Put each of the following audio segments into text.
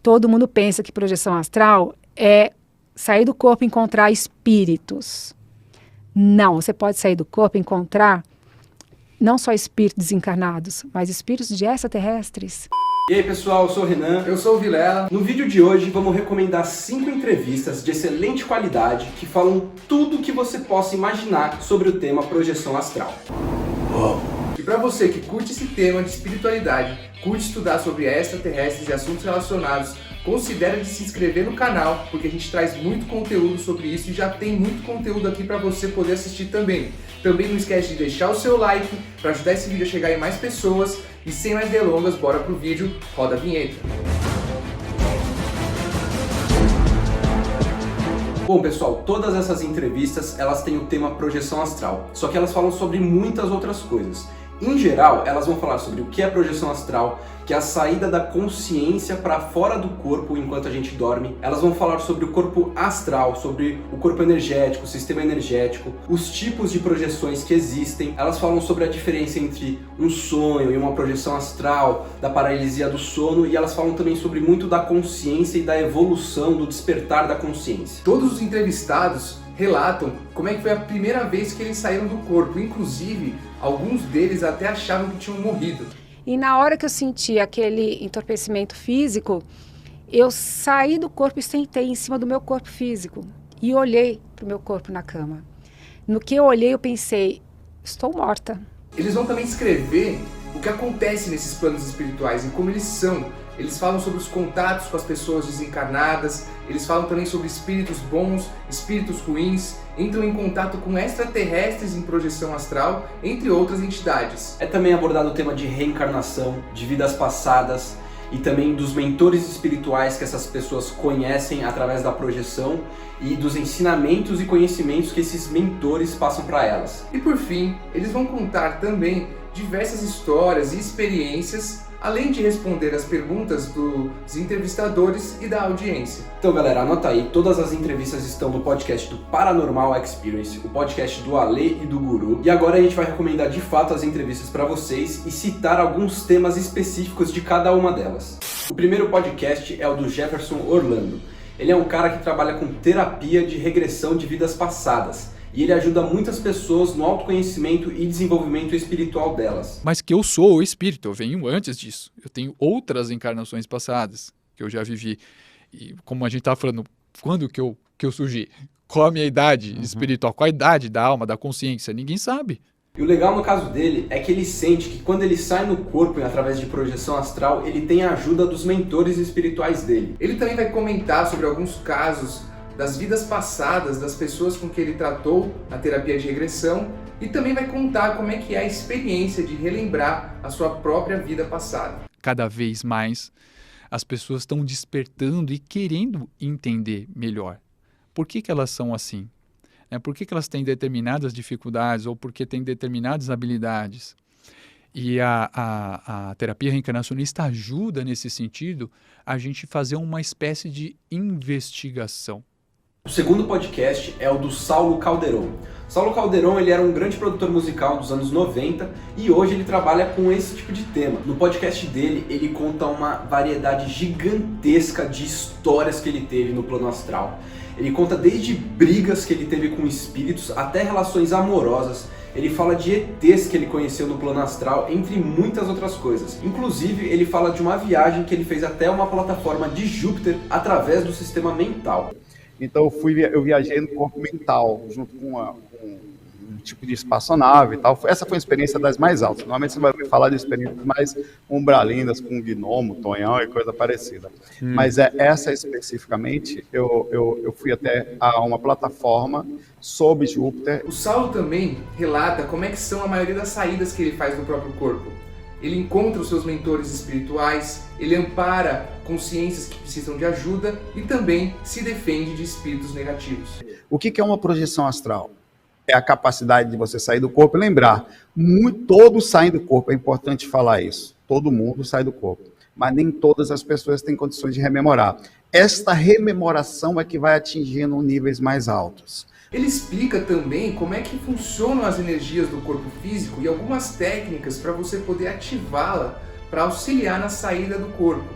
Todo mundo pensa que projeção astral é sair do corpo e encontrar espíritos. Não, você pode sair do corpo e encontrar não só espíritos desencarnados, mas espíritos de extraterrestres. E aí pessoal, eu sou o Renan. Eu sou o Vilela. No vídeo de hoje vamos recomendar 5 entrevistas de excelente qualidade que falam tudo o que você possa imaginar sobre o tema projeção astral. E para você que curte esse tema de espiritualidade, curte estudar sobre extraterrestres e assuntos relacionados, considere se inscrever no canal, porque a gente traz muito conteúdo sobre isso e já tem muito conteúdo aqui para você poder assistir também. Também não esquece de deixar o seu like para ajudar esse vídeo a chegar em mais pessoas. E sem mais delongas, bora pro vídeo, roda a vinheta. Bom pessoal, todas essas entrevistas elas têm o tema projeção astral, só que elas falam sobre muitas outras coisas. Em geral, elas vão falar sobre o que é projeção astral, que é a saída da consciência para fora do corpo enquanto a gente dorme. Elas vão falar sobre o corpo astral, sobre o corpo energético, o sistema energético, os tipos de projeções que existem. Elas falam sobre a diferença entre um sonho e uma projeção astral, da paralisia do sono, e elas falam também sobre muito da consciência e da evolução, do despertar da consciência. Todos os entrevistados relatam como é que foi a primeira vez que eles saíram do corpo. Inclusive, alguns deles até achavam que tinham morrido. E na hora que eu senti aquele entorpecimento físico, eu saí do corpo e sentei em cima do meu corpo físico. E olhei para o meu corpo na cama. No que eu olhei, eu pensei, estou morta. Eles vão também escrever o que acontece nesses planos espirituais e como eles são. Eles falam sobre os contatos com as pessoas desencarnadas, eles falam também sobre espíritos bons, espíritos ruins, entram em contato com extraterrestres em projeção astral, entre outras entidades. É também abordado o tema de reencarnação, de vidas passadas e também dos mentores espirituais que essas pessoas conhecem através da projeção e dos ensinamentos e conhecimentos que esses mentores passam para elas. E por fim, eles vão contar também diversas histórias e experiências, além de responder as perguntas dos entrevistadores e da audiência. Então galera, anota aí, todas as entrevistas estão no podcast do Paranormal Experience, o podcast do Ale e do Guru. E agora a gente vai recomendar de fato as entrevistas para vocês e citar alguns temas específicos de cada uma delas. O primeiro podcast é o do Jefferson Orlando. Ele é um cara que trabalha com terapia de regressão de vidas passadas. E ele ajuda muitas pessoas no autoconhecimento e desenvolvimento espiritual delas. Mas que eu sou o espírito, eu venho antes disso. Eu tenho outras encarnações passadas que eu já vivi. E como a gente estava falando, quando que eu surgi? Qual a minha idade espiritual? Qual a idade da alma, da consciência? Ninguém sabe. E o legal no caso dele é que ele sente que quando ele sai no corpo através de projeção astral, ele tem a ajuda dos mentores espirituais dele. Ele também vai comentar sobre alguns casos das vidas passadas das pessoas com que ele tratou na terapia de regressão e também vai contar como é que é a experiência de relembrar a sua própria vida passada. Cada vez mais as pessoas estão despertando e querendo entender melhor. Por que elas são assim? Por que elas têm determinadas dificuldades ou porque têm determinadas habilidades? E a terapia reencarnacionista ajuda nesse sentido a gente fazer uma espécie de investigação. O segundo podcast é o do Saulo Calderon. Saulo Calderon ele era um grande produtor musical dos anos 90 e hoje ele trabalha com esse tipo de tema. No podcast dele, ele conta uma variedade gigantesca de histórias que ele teve no plano astral. Ele conta desde brigas que ele teve com espíritos até relações amorosas. Ele fala de ETs que ele conheceu no plano astral, entre muitas outras coisas. Inclusive, ele fala de uma viagem que ele fez até uma plataforma de Júpiter através do sistema mental. Então eu viajei no corpo mental, junto com um tipo de espaçonave e tal. Essa foi uma experiência das mais altas. Normalmente você vai falar de experiências mais umbralinas, com gnomo, tonhão e coisa parecida. Mas essa especificamente, eu fui até a uma plataforma sob Júpiter. O Saulo também relata como é que são a maioria das saídas que ele faz do próprio corpo. Ele encontra os seus mentores espirituais, ele ampara consciências que precisam de ajuda e também se defende de espíritos negativos. O que é uma projeção astral? É a capacidade de você sair do corpo e lembrar. Todos saem do corpo, é importante falar isso. Todo mundo sai do corpo, mas nem todas as pessoas têm condições de rememorar. Esta rememoração é que vai atingindo níveis mais altos. Ele explica também como é que funcionam as energias do corpo físico e algumas técnicas para você poder ativá-la para auxiliar na saída do corpo.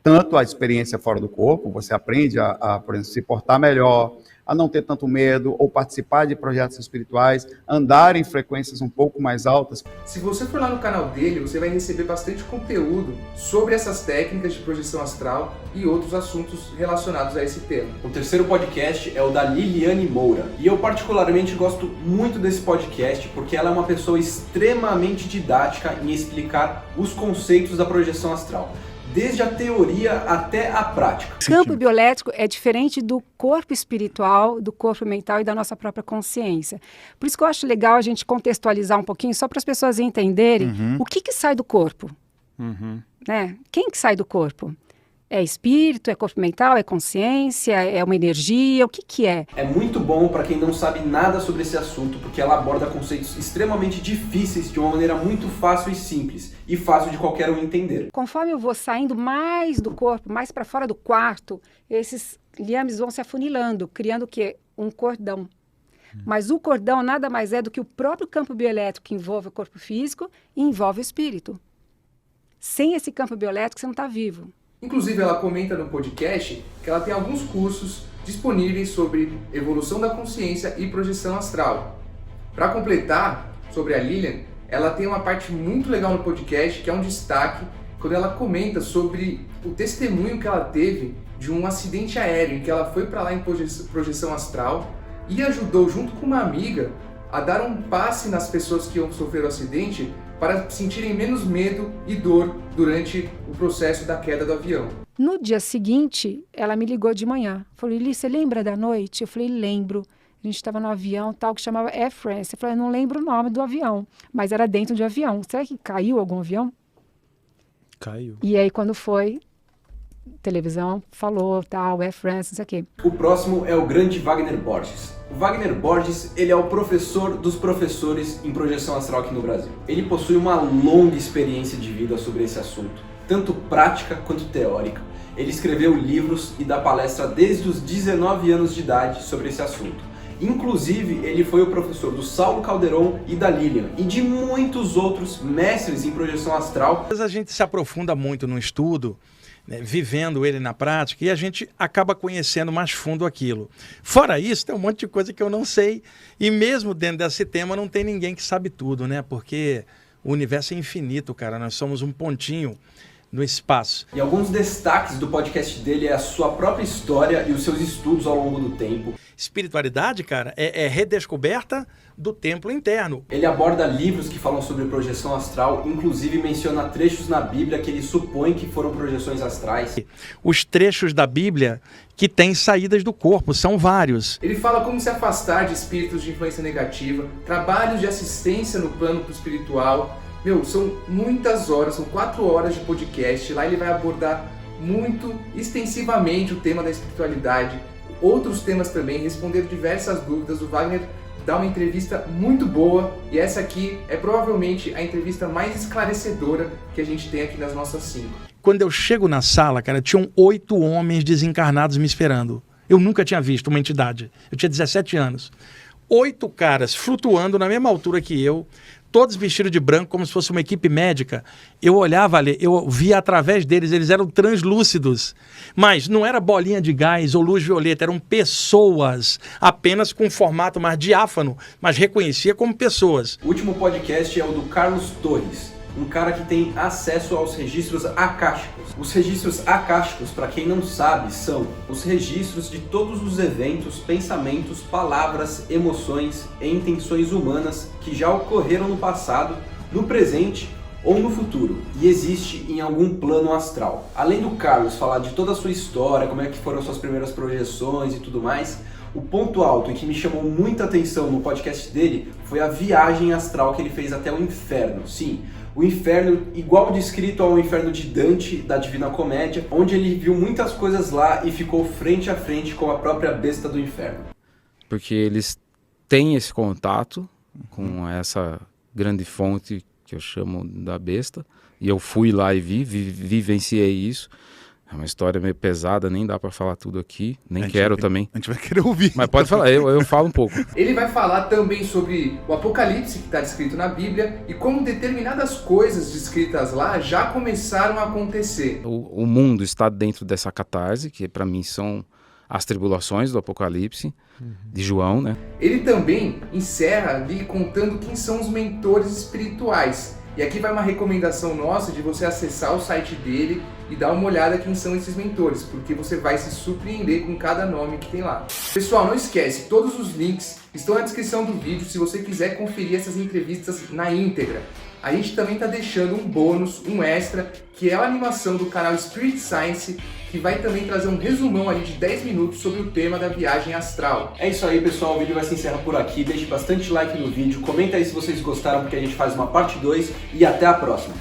tanto a experiência fora do corpo, você aprende por exemplo, se portar melhor, a não ter tanto medo, ou participar de projetos espirituais, andar em frequências um pouco mais altas. Se você for lá no canal dele, você vai receber bastante conteúdo sobre essas técnicas de projeção astral e outros assuntos relacionados a esse tema. O terceiro podcast é o da Liliane Moura. E eu particularmente gosto muito desse podcast porque ela é uma pessoa extremamente didática em explicar os conceitos da projeção astral, desde a teoria até a prática. O campo bioelétrico é diferente do corpo espiritual, do corpo mental e da nossa própria consciência. Por isso que eu acho legal a gente contextualizar um pouquinho, só para as pessoas entenderem o que sai do corpo. Né? Quem que sai do corpo? É espírito, é corpo mental, é consciência, é uma energia, o que é? É muito bom para quem não sabe nada sobre esse assunto, porque ela aborda conceitos extremamente difíceis de uma maneira muito fácil e simples, e fácil de qualquer um entender. Conforme eu vou saindo mais do corpo, mais para fora do quarto, esses liames vão se afunilando, criando o quê? Um cordão. Mas o cordão nada mais é do que o próprio campo bioelétrico que envolve o corpo físico e envolve o espírito. Sem esse campo bioelétrico, você não está vivo. Inclusive, ela comenta no podcast que ela tem alguns cursos disponíveis sobre evolução da consciência e projeção astral. Para completar, sobre a Lilian, ela tem uma parte muito legal no podcast, que é um destaque, quando ela comenta sobre o testemunho que ela teve de um acidente aéreo, em que ela foi para lá em projeção astral e ajudou, junto com uma amiga, a dar um passe nas pessoas que iam sofrer o acidente para sentirem menos medo e dor durante o processo da queda do avião. No dia seguinte, ela me ligou de manhã. Falou, Lili, você lembra da noite? Eu falei, lembro. A gente estava no avião tal, que chamava Air France. Eu falei, não lembro o nome do avião, mas era dentro de um avião. Será que caiu algum avião? Caiu. E aí, quando foi, televisão falou, tal, Air France, não sei o quê. O próximo é o grande Wagner Borges. O Wagner Borges, ele é o professor dos professores em projeção astral aqui no Brasil. Ele possui uma longa experiência de vida sobre esse assunto, tanto prática quanto teórica. Ele escreveu livros e dá palestra desde os 19 anos de idade sobre esse assunto. Inclusive, ele foi o professor do Saulo Calderon e da Lilian, e de muitos outros mestres em projeção astral. A gente se aprofunda muito no estudo, né, vivendo ele na prática, e a gente acaba conhecendo mais fundo aquilo. Fora isso, tem um monte de coisa que eu não sei, e mesmo dentro desse tema não tem ninguém que sabe tudo, né? Porque o universo é infinito, cara, nós somos um pontinho no espaço. E alguns destaques do podcast dele é a sua própria história e os seus estudos ao longo do tempo. Espiritualidade, cara, é redescoberta do templo interno. Ele aborda livros que falam sobre projeção astral, inclusive menciona trechos na Bíblia que ele supõe que foram projeções astrais. Os trechos da Bíblia que têm saídas do corpo, são vários. Ele fala como se afastar de espíritos de influência negativa, trabalhos de assistência no plano espiritual. Meu, são muitas horas, são 4 horas de podcast. Lá ele vai abordar muito extensivamente o tema da espiritualidade, outros temas também, responder diversas dúvidas. O Wagner dá uma entrevista muito boa e essa aqui é provavelmente a entrevista mais esclarecedora que a gente tem aqui nas nossas 5. Quando eu chego na sala, cara, tinham 8 homens desencarnados me esperando. Eu nunca tinha visto uma entidade. Eu tinha 17 anos. 8 caras flutuando na mesma altura que eu, todos vestidos de branco, como se fosse uma equipe médica. Eu olhava ali, eu via através deles, eles eram translúcidos. Mas não era bolinha de gás ou luz violeta, eram pessoas, apenas com um formato mais diáfano, mas reconhecia como pessoas. O último podcast é o do Carlos Torres, um cara que tem acesso aos registros acásticos. Os registros acásticos, para quem não sabe, são os registros de todos os eventos, pensamentos, palavras, emoções e intenções humanas que já ocorreram no passado, no presente ou no futuro, e existe em algum plano astral. Além do Carlos falar de toda a sua história, como é que foram suas primeiras projeções e tudo mais, o ponto alto e que me chamou muita atenção no podcast dele foi a viagem astral que ele fez até o inferno. Sim, o inferno igual descrito ao inferno de Dante, da Divina Comédia, onde ele viu muitas coisas lá e ficou frente a frente com a própria besta do inferno. Porque eles têm esse contato com essa grande fonte que eu chamo da besta, e eu fui lá e vivenciei isso. É uma história meio pesada, nem dá para falar tudo aqui, nem quero também. A gente vai querer ouvir. Mas pode falar, eu falo um pouco. Ele vai falar também sobre o Apocalipse que está descrito na Bíblia e como determinadas coisas descritas lá já começaram a acontecer. O mundo está dentro dessa catarse, que para mim são as tribulações do Apocalipse, de João, né? Ele também encerra ali contando quem são os mentores espirituais. E aqui vai uma recomendação nossa de você acessar o site dele e dar uma olhada quem são esses mentores, porque você vai se surpreender com cada nome que tem lá. Pessoal, não esquece, todos os links estão na descrição do vídeo se você quiser conferir essas entrevistas na íntegra. A gente também está deixando um bônus, um extra, que é a animação do canal Spirit Science, que vai também trazer um resumão ali de 10 minutos sobre o tema da viagem astral. É isso aí, pessoal, o vídeo vai se encerrar por aqui. Deixe bastante like no vídeo, comenta aí se vocês gostaram, porque a gente faz uma parte 2 e até a próxima.